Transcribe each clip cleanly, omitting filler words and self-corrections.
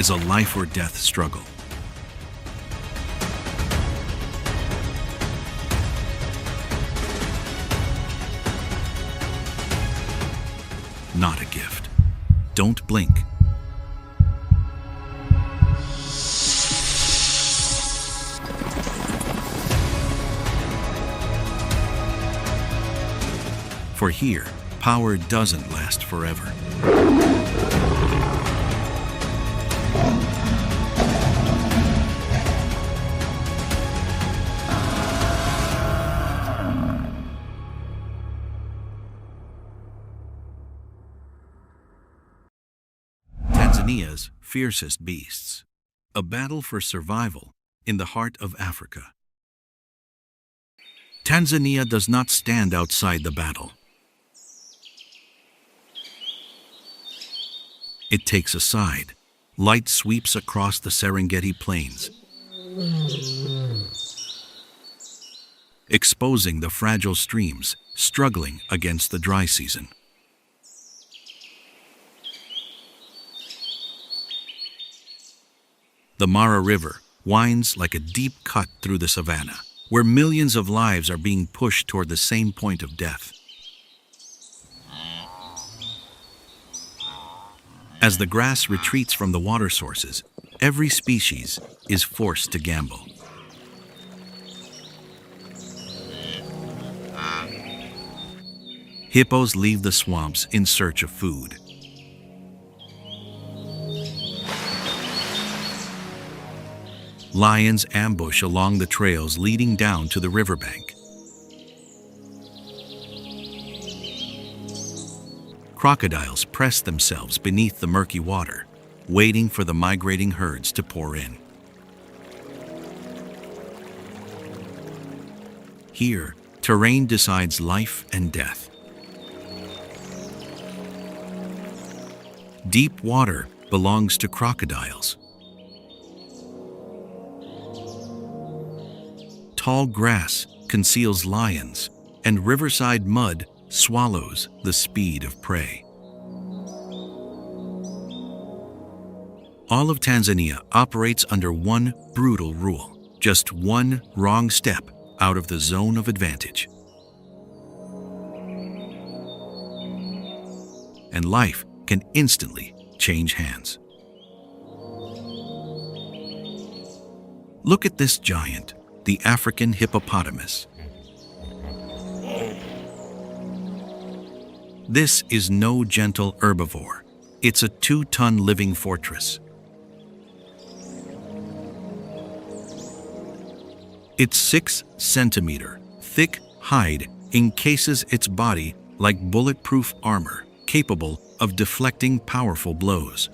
is a life-or-death struggle. Not a gift. Don't blink. For here, power doesn't last forever. Tanzania's fiercest beasts. A battle for survival in the heart of Africa. Tanzania does not stand outside the battle. It takes a side. Light sweeps across the Serengeti plains, exposing the fragile streams struggling against the dry season. The Mara River winds like a deep cut through the savanna, where millions of lives are being pushed toward the same point of death. As the grass retreats from the water sources, every species is forced to gamble. Hippos leave the swamps in search of food. Lions ambush along the trails leading down to the riverbank. Crocodiles press themselves beneath the murky water, waiting for the migrating herds to pour in. Here, terrain decides life and death. Deep water belongs to crocodiles. Tall grass conceals lions, and riverside mud swallows the speed of prey. All of Tanzania operates under one brutal rule: just one wrong step out of the zone of advantage, and life can instantly change hands. Look at this giant, the African hippopotamus. This is no gentle herbivore. It's a 2-ton living fortress. Its 6-centimeter thick hide encases its body like bulletproof armor, capable of deflecting powerful blows.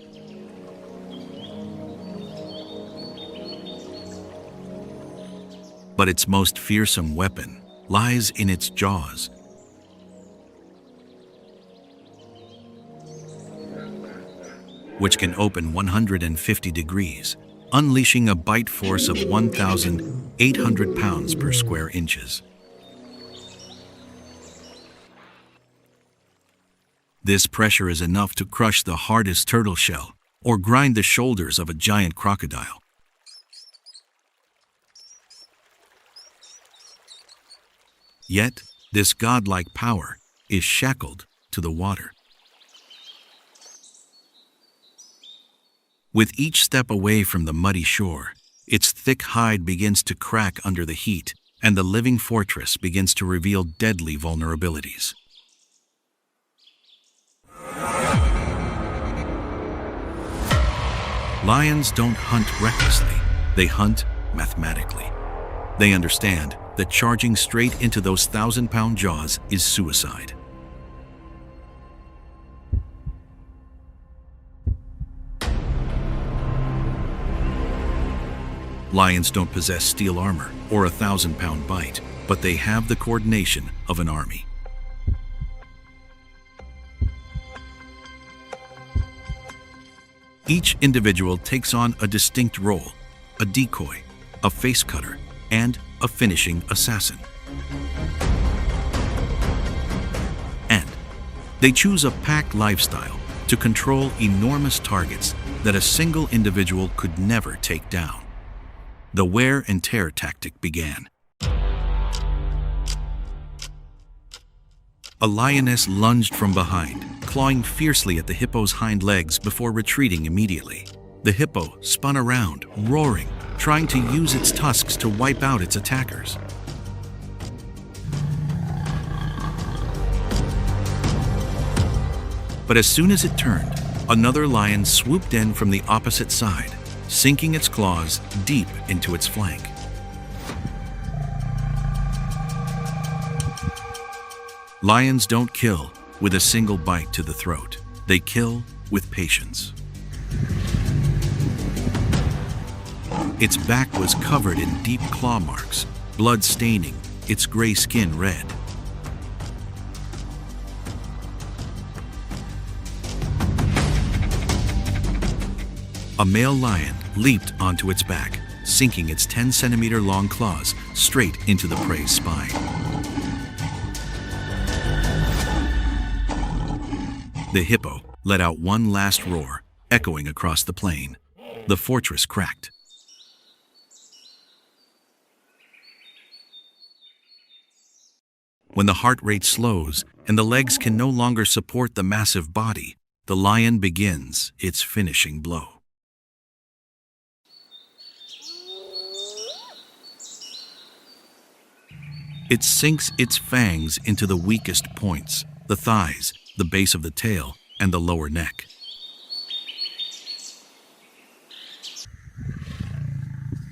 But its most fearsome weapon lies in its jaws. Which can open 150 degrees, unleashing a bite force of 1,800 pounds per square inches. This pressure is enough to crush the hardest turtle shell or grind the shoulders of a giant crocodile. Yet, this godlike power is shackled to the water. With each step away from the muddy shore, its thick hide begins to crack under the heat, and the living fortress begins to reveal deadly vulnerabilities. Lions don't hunt recklessly, they hunt mathematically. They understand that charging straight into those 1,000-pound jaws is suicide. Lions don't possess steel armor or a 1,000-pound bite, but they have the coordination of an army. Each individual takes on a distinct role: a decoy, a face cutter, and a finishing assassin. And they choose a pack lifestyle to control enormous targets that a single individual could never take down. The wear and tear tactic began. A lioness lunged from behind, clawing fiercely at the hippo's hind legs before retreating immediately. The hippo spun around, roaring, trying to use its tusks to wipe out its attackers. But as soon as it turned, another lion swooped in from the opposite side, sinking its claws deep into its flank. Lions don't kill with a single bite to the throat. They kill with patience. Its back was covered in deep claw marks, blood staining its gray skin red. A male lion leaped onto its back, sinking its 10-centimeter-long claws straight into the prey's spine. The hippo let out one last roar, echoing across the plain. The fortress cracked. When the heart rate slows and the legs can no longer support the massive body, the lion begins its finishing blow. It sinks its fangs into the weakest points, the thighs, the base of the tail, and the lower neck.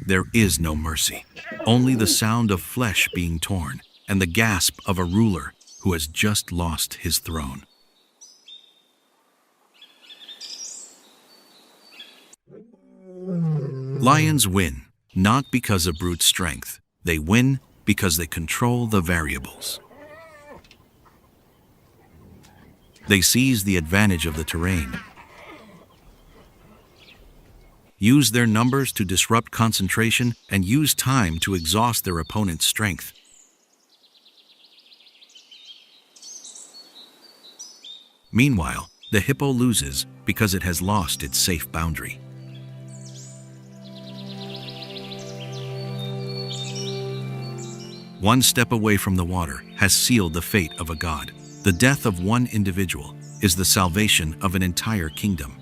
There is no mercy, only the sound of flesh being torn and the gasp of a ruler who has just lost his throne. Lions win, not because of brute strength. They win because they control the variables. They seize the advantage of the terrain, use their numbers to disrupt concentration, and use time to exhaust their opponent's strength. Meanwhile, the hippo loses because it has lost its safe boundary. One step away from the water has sealed the fate of a god. The death of one individual is the salvation of an entire kingdom.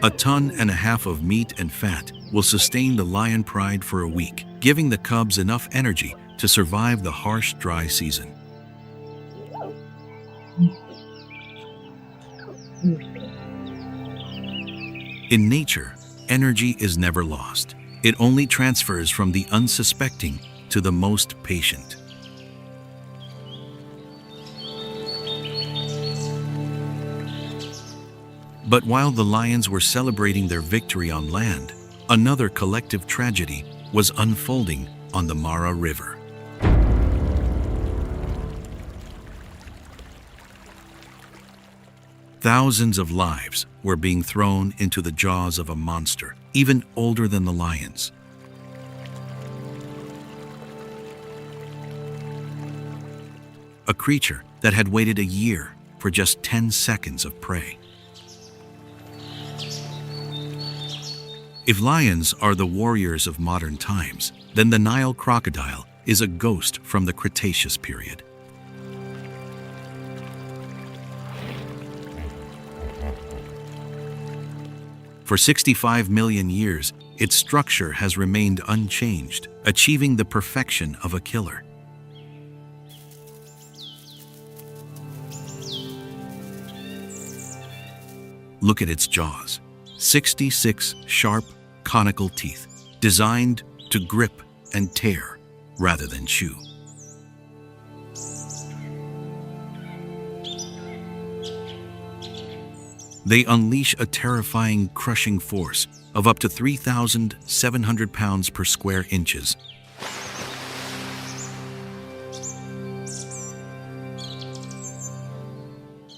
A ton and a half of meat and fat will sustain the lion pride for a week, giving the cubs enough energy to survive the harsh, dry season. In nature, energy is never lost. It only transfers from the unsuspecting to the most patient. But while the lions were celebrating their victory on land, another collective tragedy was unfolding on the Mara River. Thousands of lives were being thrown into the jaws of a monster, even older than the lions. A creature that had waited a year for just 10 seconds of prey. If lions are the warriors of modern times, then the Nile crocodile is a ghost from the Cretaceous period. For 65 million years, its structure has remained unchanged, achieving the perfection of a killer. Look at its jaws. 66 sharp, conical teeth, designed to grip and tear rather than chew. They unleash a terrifying, crushing force of up to 3,700 pounds per square inches.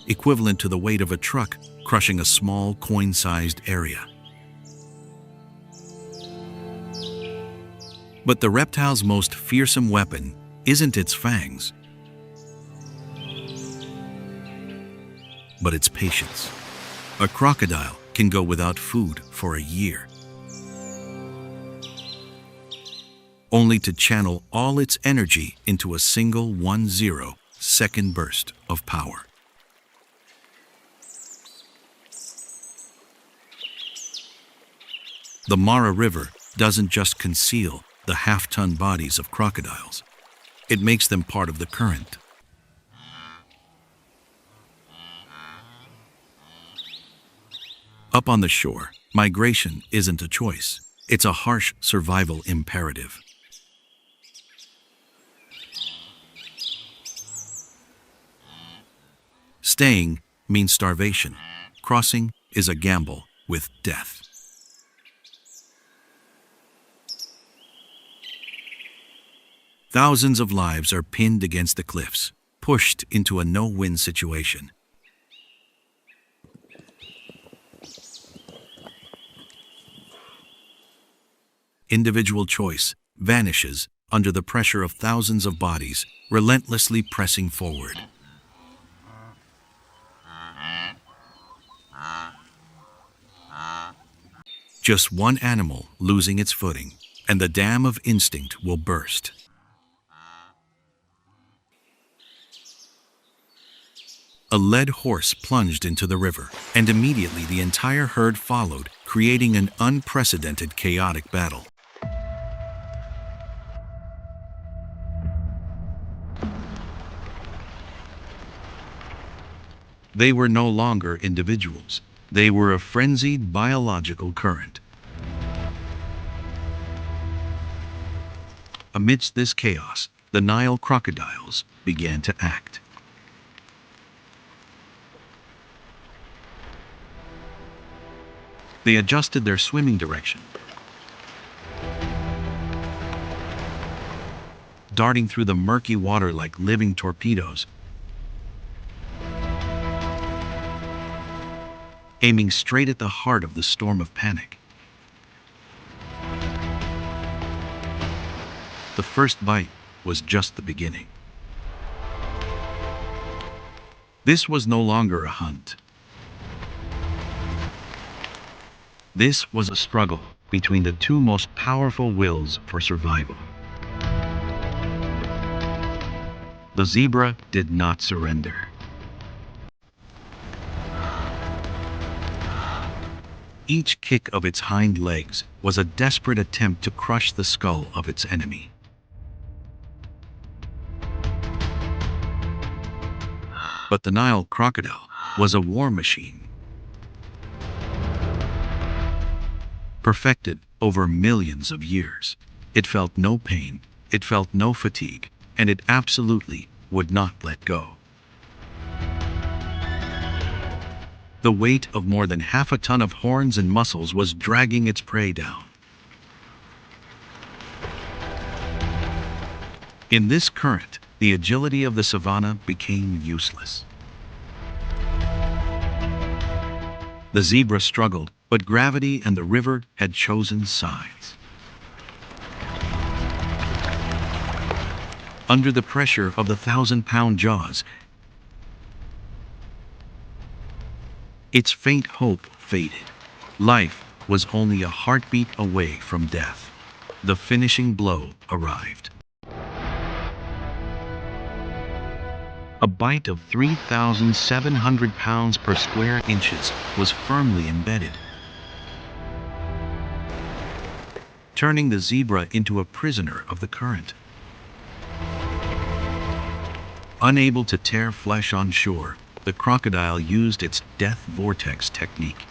Equivalent to the weight of a truck crushing a small, coin-sized area. But the reptile's most fearsome weapon isn't its fangs. but its patience. A crocodile can go without food for a year, only to channel all its energy into a single 10-second burst of power. The Mara River doesn't just conceal the half-ton bodies of crocodiles. It makes them part of the current. Up on the shore, migration isn't a choice. It's a harsh survival imperative. Staying means starvation. Crossing is a gamble with death. Thousands of lives are pinned against the cliffs, pushed into a no-win situation. Individual choice vanishes under the pressure of thousands of bodies relentlessly pressing forward. Just one animal losing its footing, and the dam of instinct will burst. A led horse plunged into the river, and immediately the entire herd followed, creating an unprecedented chaotic battle. They were no longer individuals. They were a frenzied biological current. Amidst this chaos, the Nile crocodiles began to act. They adjusted their swimming direction, darting through the murky water like living torpedoes, aiming straight at the heart of the storm of panic. The first bite was just the beginning. This was no longer a hunt. This was a struggle between the two most powerful wills for survival. The zebra did not surrender. Each kick of its hind legs was a desperate attempt to crush the skull of its enemy. But the Nile crocodile was a war machine, perfected over millions of years. It felt no pain, it felt no fatigue, and it absolutely would not let go. The weight of more than half a ton of horns and muscles was dragging its prey down. In this current, the agility of the savanna became useless. The zebra struggled, but gravity and the river had chosen sides. Under the pressure of the 1,000-pound jaws, its faint hope faded. Life was only a heartbeat away from death. The finishing blow arrived. A bite of 3,700 pounds per square inches was firmly embedded, turning the zebra into a prisoner of the current. Unable to tear flesh on shore, the crocodile used its death vortex technique.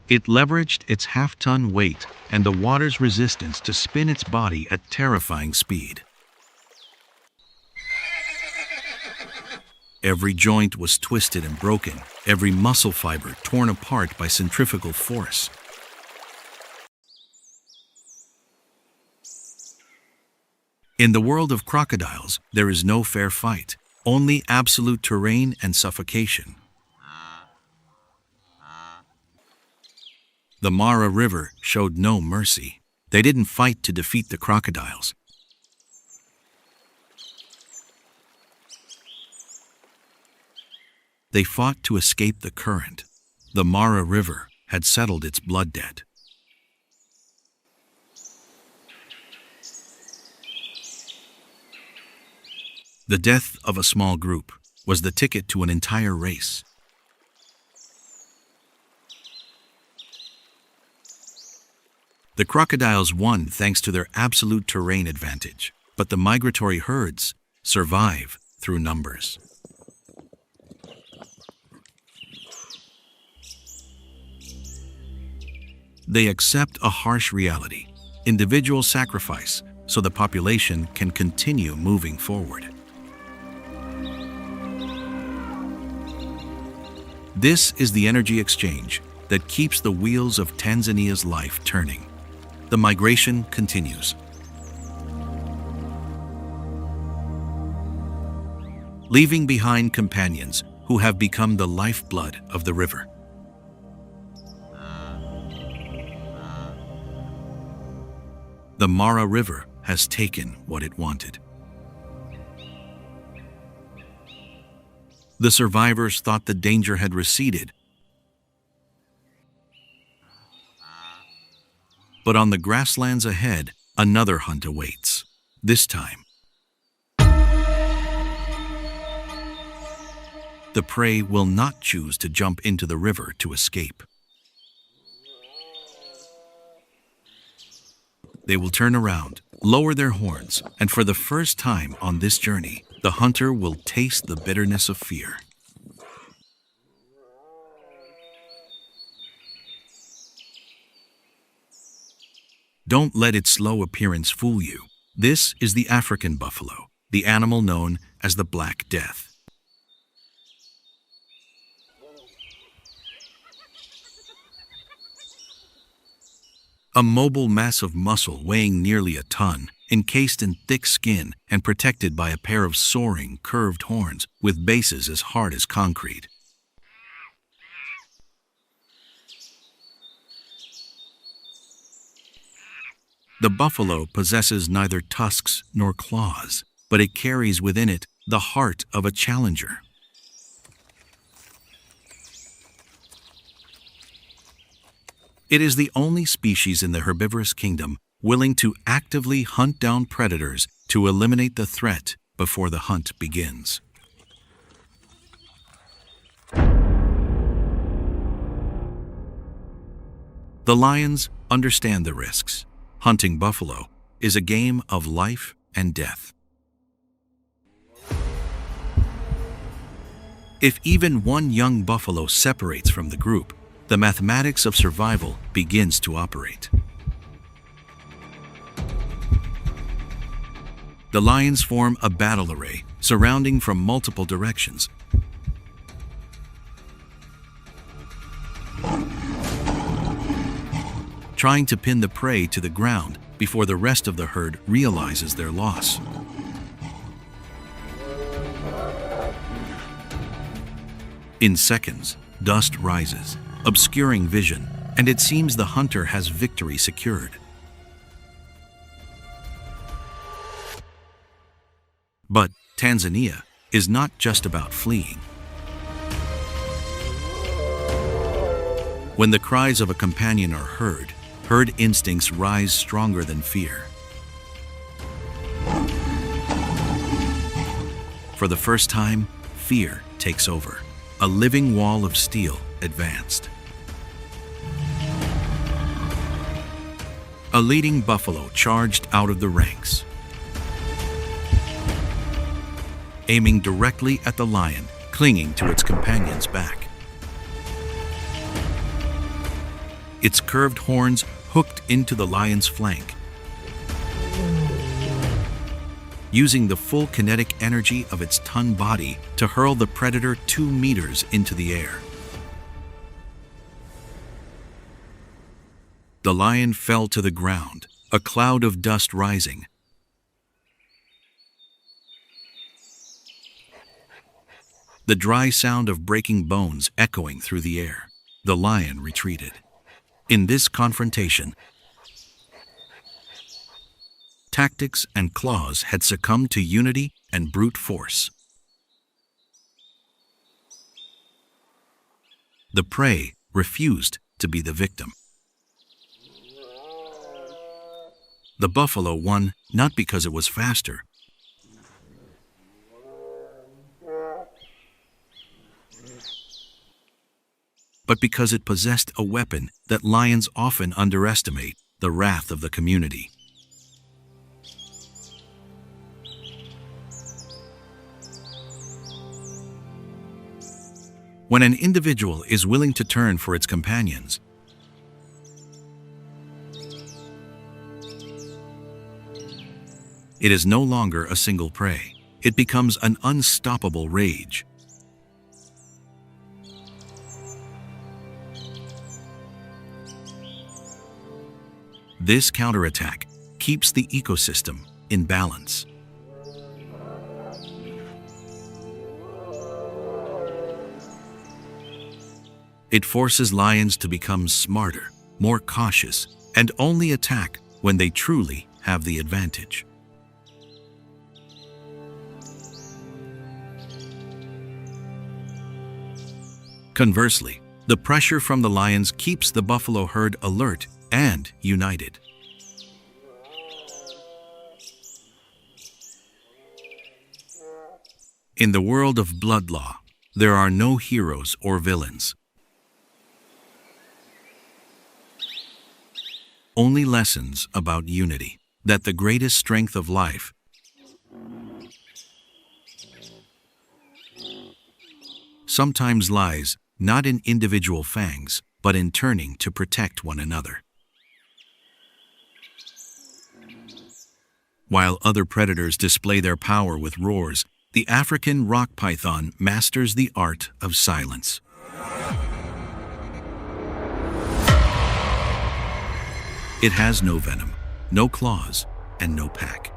It leveraged its half-ton weight and the water's resistance to spin its body at terrifying speed. Every joint was twisted and broken, every muscle fiber torn apart by centrifugal force. In the world of crocodiles, there is no fair fight, only absolute terrain and suffocation. The Mara River showed no mercy. They didn't fight to defeat the crocodiles. They fought to escape the current. The Mara River had settled its blood debt. The death of a small group was the ticket to an entire race. The crocodiles won thanks to their absolute terrain advantage, but the migratory herds survive through numbers. They accept a harsh reality, individual sacrifice, so the population can continue moving forward. This is the energy exchange that keeps the wheels of Tanzania's life turning. The migration continues. Leaving behind companions who have become the lifeblood of the river. The Mara River has taken what it wanted. The survivors thought the danger had receded. But on the grasslands ahead, another hunt awaits. This time, the prey will not choose to jump into the river to escape. They will turn around, lower their horns, and for the first time on this journey, the hunter will taste the bitterness of fear. Don't let its slow appearance fool you. This is the African buffalo, the animal known as the Black Death. A mobile mass of muscle weighing nearly a ton, encased in thick skin and protected by a pair of soaring, curved horns with bases as hard as concrete. The buffalo possesses neither tusks nor claws, but it carries within it the heart of a challenger. It is the only species in the herbivorous kingdom willing to actively hunt down predators to eliminate the threat before the hunt begins. The lions understand the risks. Hunting buffalo is a game of life and death. If even one young buffalo separates from the group, the mathematics of survival begins to operate. The lions form a battle array, surrounding from multiple directions. Trying to pin the prey to the ground before the rest of the herd realizes their loss. In seconds, dust rises, obscuring vision, and it seems the hunter has victory secured. But Tanzania is not just about fleeing. When the cries of a companion are heard, herd instincts rise stronger than fear. For the first time, fear takes over. A living wall of steel advanced. A leading buffalo charged out of the ranks, aiming directly at the lion, clinging to its companion's back. Its curved horns hooked into the lion's flank. Using the full kinetic energy of its ton body to hurl the predator 2 meters into the air. The lion fell to the ground, a cloud of dust rising. The dry sound of breaking bones echoing through the air. The lion retreated. In this confrontation, tactics and claws had succumbed to unity and brute force. The prey refused to be the victim. The buffalo won not because it was faster, but because it possessed a weapon that lions often underestimate: the wrath of the community. When an individual is willing to turn for its companions, it is no longer a single prey. It becomes an unstoppable rage. This counterattack keeps the ecosystem in balance. It forces lions to become smarter, more cautious, and only attack when they truly have the advantage. Conversely, the pressure from the lions keeps the buffalo herd alert and united. In the world of blood law, there are no heroes or villains. Only lessons about unity, that the greatest strength of life sometimes lies not in individual fangs, but in turning to protect one another. While other predators display their power with roars, the African rock python masters the art of silence. It has no venom, no claws, and no pack.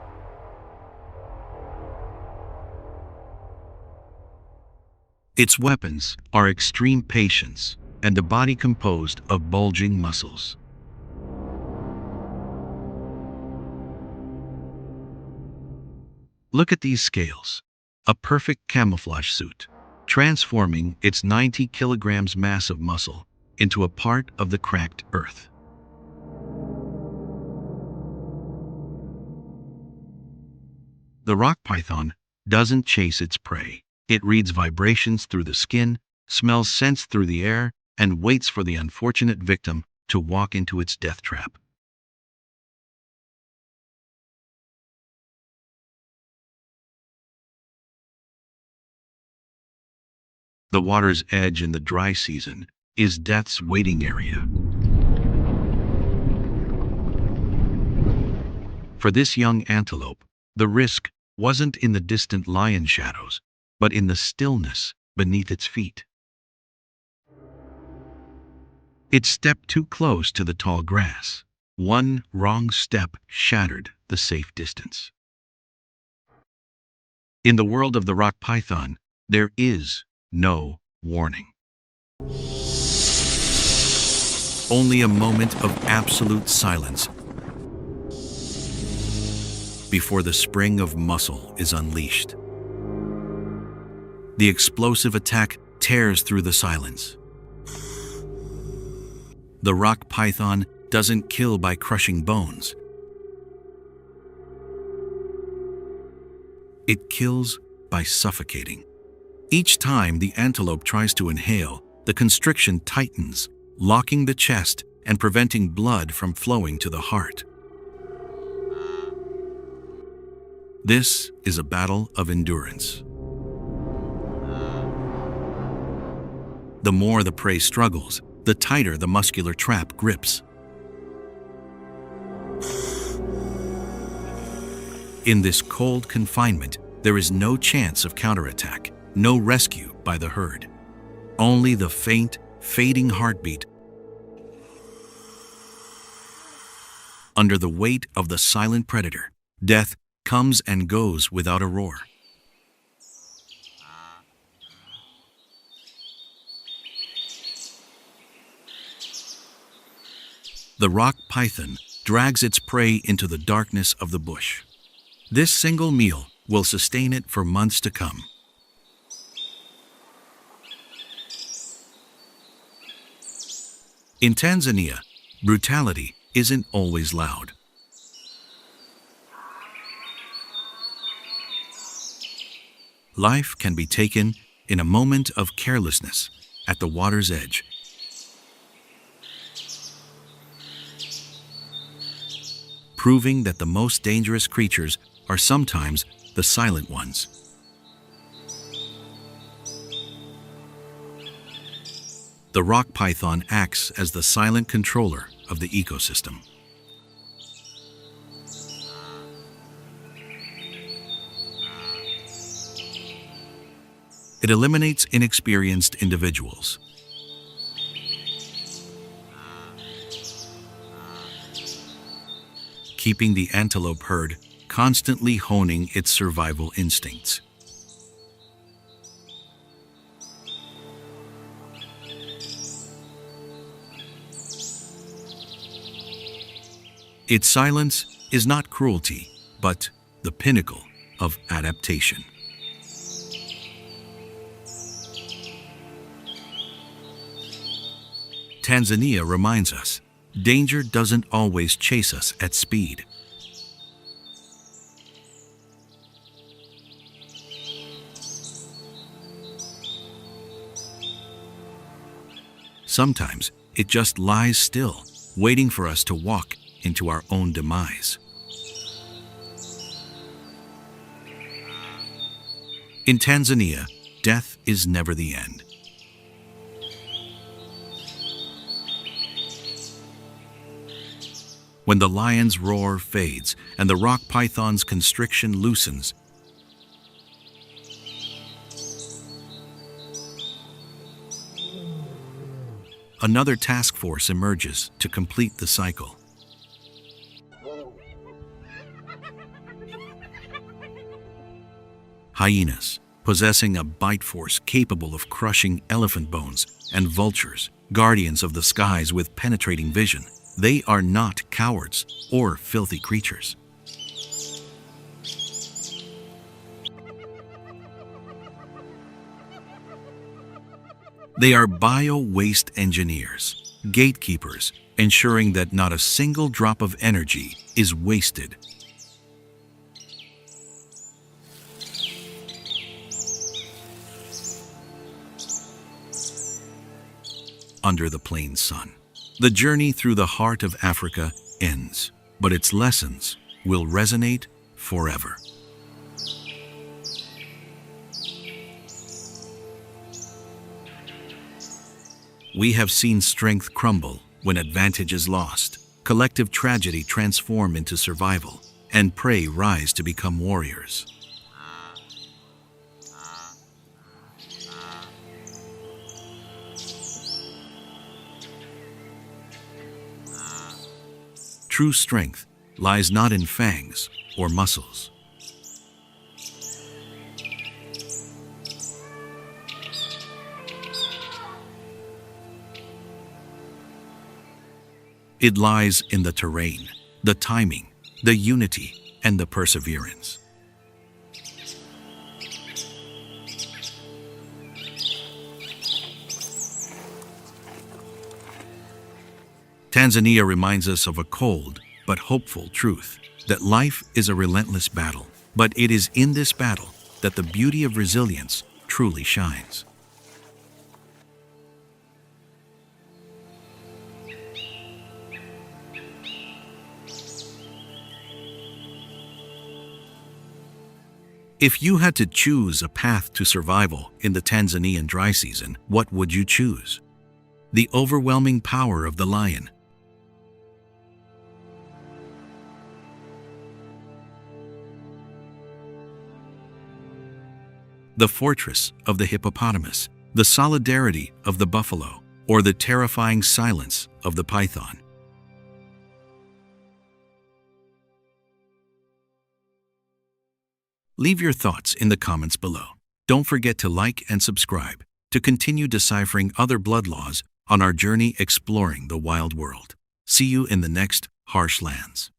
Its weapons are extreme patience and a body composed of bulging muscles. Look at these scales, a perfect camouflage suit, transforming its 90 kilograms mass of muscle into a part of the cracked earth. The rock python doesn't chase its prey. It reads vibrations through the skin, smells scents through the air, and waits for the unfortunate victim to walk into its death trap. The water's edge in the dry season is death's waiting area. For this young antelope, the risk wasn't in the distant lion shadows, but in the stillness beneath its feet. It stepped too close to the tall grass. One wrong step shattered the safe distance. In the world of the rock python, there is no warning. Only a moment of absolute silence before the spring of muscle is unleashed. The explosive attack tears through the silence. The rock python doesn't kill by crushing bones. It kills by suffocating. Each time the antelope tries to inhale, the constriction tightens, locking the chest and preventing blood from flowing to the heart. This is a battle of endurance. The more the prey struggles, the tighter the muscular trap grips. In this cold confinement, there is no chance of counterattack, no rescue by the herd. Only the faint, fading heartbeat under the weight of the silent predator. Death comes and goes without a roar. The rock python drags its prey into the darkness of the bush. This single meal will sustain it for months to come. In Tanzania, brutality isn't always loud. Life can be taken in a moment of carelessness at the water's edge. Proving that the most dangerous creatures are sometimes the silent ones. The rock python acts as the silent controller of the ecosystem. It eliminates inexperienced individuals. Keeping the antelope herd constantly honing its survival instincts. Its silence is not cruelty, but the pinnacle of adaptation. Tanzania reminds us, danger doesn't always chase us at speed. Sometimes it just lies still, waiting for us to walk into our own demise. In Tanzania, death is never the end. When the lion's roar fades and the rock python's constriction loosens, another task force emerges to complete the cycle. Hyenas, possessing a bite force capable of crushing elephant bones, and vultures, guardians of the skies with penetrating vision. They are not cowards or filthy creatures. They are bio-waste engineers, gatekeepers, ensuring that not a single drop of energy is wasted. Under the plain sun, the journey through the heart of Africa ends, but its lessons will resonate forever. We have seen strength crumble when advantage is lost, collective tragedy transform into survival, and prey rise to become warriors. True strength lies not in fangs or muscles. It lies in the terrain, the timing, the unity, and the perseverance. Tanzania reminds us of a cold but hopeful truth, that life is a relentless battle, but it is in this battle that the beauty of resilience truly shines. If you had to choose a path to survival in the Tanzanian dry season, what would you choose? The overwhelming power of the lion, the fortress of the hippopotamus, the solidarity of the buffalo, or the terrifying silence of the python? Leave your thoughts in the comments below. Don't forget to like and subscribe to continue deciphering other blood laws on our journey exploring the wild world. See you in the next harsh lands.